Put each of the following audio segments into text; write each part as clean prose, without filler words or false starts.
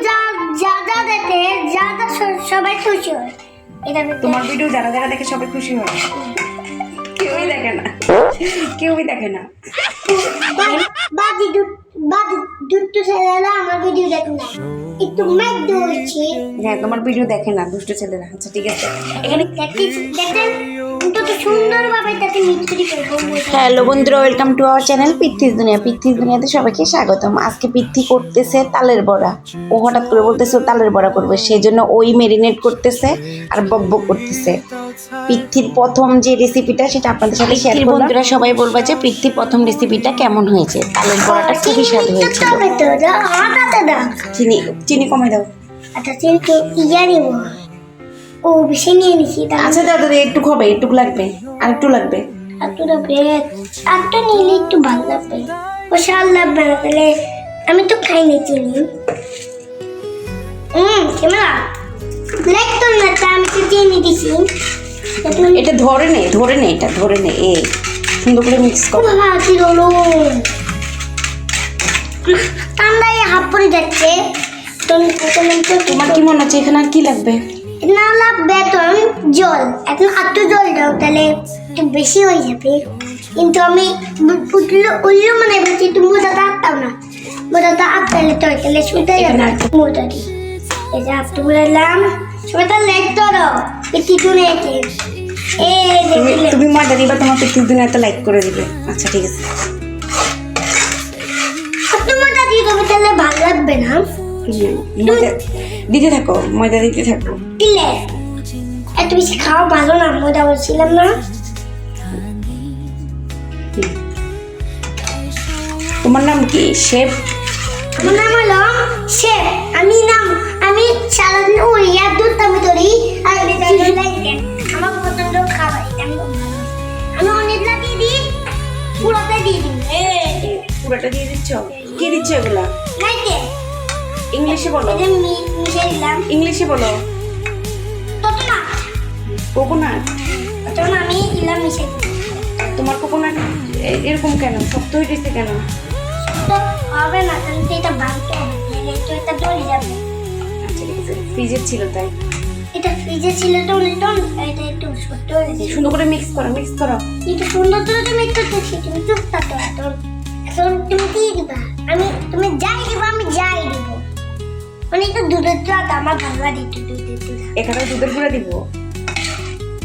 যা যা যা দেখে যা যা সবাই খুশি হয়। এটা তোমার ভিডিও যারা যারা দেখে সবাই খুশি হয়, কেউই দেখে না, কেউই দেখে না। বাদি দুটো ছেলেরা আমার ভিডিও দেখে না, একটু মাইক দিয়েছি। হ্যাঁ, তোমার ভিডিও দেখে না দুষ্ট ছেলেরা। আচ্ছা ঠিক আছে, এখানে দেখেন কত সুন্দরভাবে তাকে মিত্রি করবো। হ্যালো বন্ধুরা, ওয়েলকাম টু আওয়ার চ্যানেল পিত্তিস দুনিয়া। পিত্তিস দুনিয়াতে সবাইকে স্বাগতম। আজকে পিত্তি করতেছে তালের বড়া। ও হঠাৎ করে বলতেছে ও তালের বড়া করবে, সেই জন্য ওই মেরিনেট করতেছে আর বকবক করতেছে। পিত্তির প্রথম যে রেসিপিটা সেটা আপনাদের সাথে শেয়ার করব। বন্ধুরা সবাই বলবা যে পিত্তির প্রথম রেসিপিটা কেমন হয়েছে। তালের বড়াটা খুবই স্বাদ হয়েছিল। চিনি চিনি কমে দাও। আচ্ছা চিনি ইয়া নিব, ও বেশি নিয়ে নিছি। আচ্ছা দাদা একটু হবে, একটু লাগবে, আর একটু লাগবে। একটা নিলে একটু ভালো লাগবে, ও সাল লাগবে না। তাহলে আমি তো খাই না চিনি। কেমন লাগতো না? তা আমি তো চিনি দিছি। এটা ধরে নে, ধরে নে, এটা ধরে নে। এ সুন্দর করে মিক্স কর। কি হলো? ঠান্ডায় হাত পরে যাচ্ছে। তোমার কি মনে হচ্ছে এখানে আর কি লাগবে? না লাগবে তখন জল। এখন একটু জল দাও, তাহলে একটু বেশি হয়ে যাবে। কিন্তু আমি উল্লু মানে বলছি, তুমি মোটাটা আটটাও না। মোটাটা আটটালে তো তাহলে শুতে যাবে না। মোটা দি এই যে হাতটা বুলালাম, সবাইটা লেট করো। কিছু নেই, তুমি মজা দিবা, তোমার পিত্তির দুনিয়া তো লাইক করে দিবে। আচ্ছা ঠিক আছে, মোটা দিয়ে দেবে, তাহলে ভালো লাগবে না। মজা দিতে থাকো, মজা দিতে থাকো। দিলে এত বেশি খাওয়া ভালো না, মজা বলছিলাম না। তোমার নাম কি? শেফ? আমার নাম হলো শেফ। আমি সারাদিন উড়িয়া দুধ আমি ধরি আর আমার পছন্দ খাবার। আমি অনেকটা দিয়ে দিই, পুরোটা দিয়ে দিই। পুরোটা দিয়ে দিচ্ছ? কি দিচ্ছ এগুলা? নাইতে ইংলিশে বলো, এটা মিশিয়ে দিলাম। ইংলিশে বলো। তত না কোকোনাট। তখন আমি দিলাম মিশিয়ে দিলাম। তোমার কোকোনাট এরকম কেন? শক্ত হয়ে গেছে কেন? তো হবে না, তাহলে তো এটা ভাঙতে হবে, নাহলে তো এটা জ্বলে যাবে। আচ্ছা ঠিক আছে, ফ্রিজে ছিল তাই। এটা ফ্রিজে ছিল তো এটা একটু ছোট হয়ে গেছে। সুন্দর করে মিক্স করো, মিক্স করো। এটা সুন্দর করে তুমি একটু দেখি, তুমি চুপ থাকো। এখন তুমি দিয়ে দিবা, তুমি যাই দিবা, আমি যাই দিব। মানে একটু দুধের চা আমার ভালো লাগে, একটু দুধের চা। এখানে দুধের গুঁড়া দিব?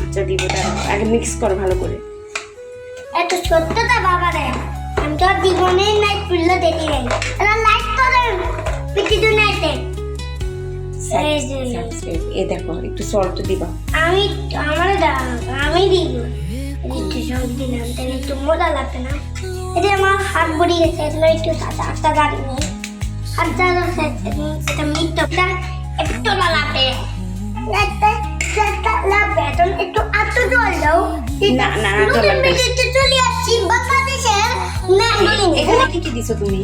আচ্ছা দিব, দাঁড়াও আগে মিক্স করো ভালো করে। এত সত্যটা বাবা রে, আমি তো জীবনে নাইট খুললে দেখি নাই। এরা লাইট করে পিটি দু নাইটে। এ দেখো একটু সল্ট দিবা। আমি আমি দিব একটু সব দিলাম, তাহলে একটু মজা লাগবে না? এটা আমার হাত বড়ি গেছে, এগুলো একটু আটটা গাড়ি নেই। হাতটা এটা মিটটা একটু লাগবে, লাগবে। এখন একটু আটটু জল দাও। না না চলে আসছি বাংলাদেশের। এখানে কি কি দিছো তুমি?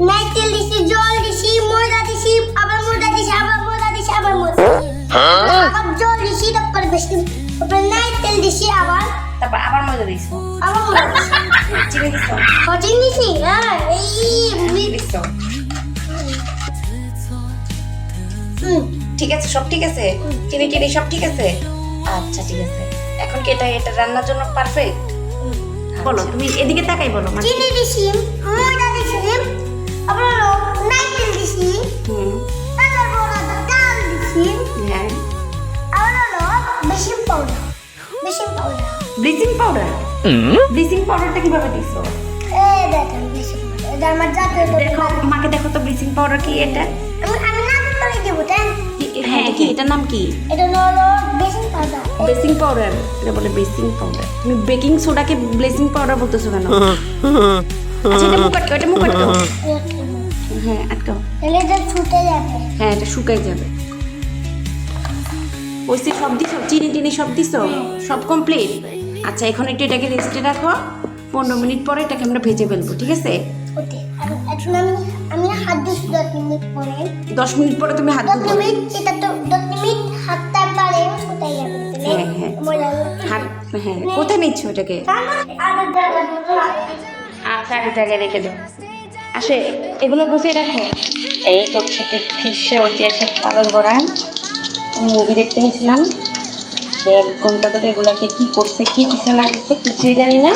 নাইটেল দিছি, জল দিছি, ময়দা দিছি, আবার ময়দা দিছি, আবার ময়দা দিছি, আবার ময়দা আবার জল দিছি, তারপর বেশি তারপর নাইটেল দিছি, আবার ময়দা দিছো, আবার ময়দা দিছি। চিনি দিছো? চিনি দিছি। হ্যাঁ, এই দিছো। ঠিক আছে, সব ঠিক আছে? চিনি টিনি সব ঠিক আছে? আচ্ছা ঠিক আছে। এখন কি এটা রান্নার জন্য পারফেক্ট? বলো, তুমি এদিকে তাকাই বলো। চিনি দিছি, ময়দা দিছি, আবার নাইটেল দিছি, তারপর ডাল দিছি, হ্যাঁ, আবার baking powder. Bleaching powder? Bleaching পাউডারটা কিভাবে দিছো? দেখেন বেকিং পাউডার, এটা আমার জাতীয়। দেখো মাকে, দেখো তো ব্লিচিং পাউডার কি এটা? আমি না করে দেবো তাই। হ্যাঁ কি, এটার নাম কি? এটা হলো বেকিং পাউডার। Baking powder? এটা বলে বেকিং পাউডার। তুমি বেকিং সোডাকে ব্লেসিং পাউডার বলতেছো কেন? আচ্ছা এটা মুখ আটকাও, এটা মুখ আটকাও। হ্যাঁ আটকাও। তাহলে এটা ছুটে যাবে। হ্যাঁ এটা শুকাই যাবে। ওইসে সব দিছো? চিনি টিনি সব দিছো? সব কমপ্লিট? আচ্ছা এখন একটু এটাকে রেস্টে রাখো। 15 মিনিট পরে এটাকে আমরা ভেজে ফেলবো, ঠিক আছে? ওকে, এখন আমি হাত দিচ্ছি 10 মিনিট পরে। 10 মিনিট পরে তুমি হাত 10 ধুবো? মিনিট, এটা তো 10 মিনিট হাতটা পারে ছুটে যাবে। হ্যাঁ হ্যাঁ হাত, হ্যাঁ কোথায় নিচ্ছ এটাকে? আগে আচ্ছা আগে জায়গায় রেখে দাও। আসে এগুলো গুছিয়ে রাখো। এই তো খেতে ফিসে হচ্ছে একটা পাগল করা মুভি দেখতে গেছিলাম, 1 ঘন্টা ধরে এগুলাকে কি করছে কি কিছু না করছে কিছুই জানি না।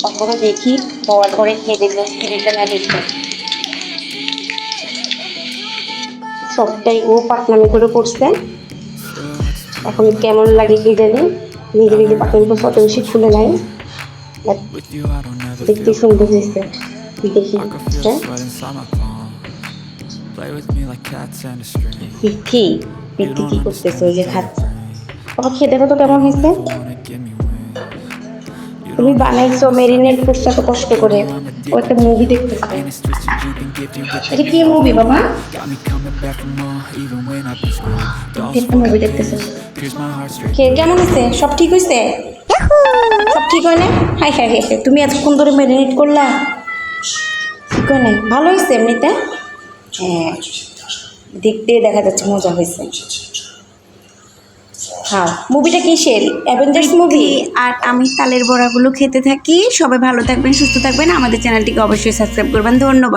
তারপরে দেখি হওয়ার পরে খেয়ে দেখলো স্পিরিটটা না দেখতে সবটাই ও পাকনামি করে পড়ছে। এখন কেমন লাগে কি জানি, নিজে নিজে পাকনামি করে ফটো বেশি খুলে নাই, বাট দেখতে সুন্দর হয়েছে। দেখি হ্যাঁ পিঠি পিঠি কি করতেছে ওই যে খাচ্ছে। বাবা খেয়ে দেখো তো কেমন হয়েছে। তুমি বানাইছো মেরিনেট করছো এত কষ্ট করে, ও একটা মুভি দেখতেছে। এটা কি মুভি বাবা? একটা মুভি দেখতেছে। খেয়ে কেমন হয়েছে? সব ঠিক হয়েছে? সব ঠিক হয় না? হাই হাই হাই হাই, তুমি এতক্ষণ ধরে মেরিনেট করলা, ঠিক হয় না? ভালো হয়েছে এমনিতে? হ্যাঁ, দেখতে দেখা যাচ্ছে মজা হয়েছে। হ্যাঁ, মুভিটা কিসের? Avengers movie. আর আমি তালের বড়াগুলো খেতে থাকি। সবাই ভালো থাকবেন, সুস্থ থাকবেন, আমাদের চ্যানেলটিকে অবশ্যই সাবস্ক্রাইব করবেন। ধন্যবাদ।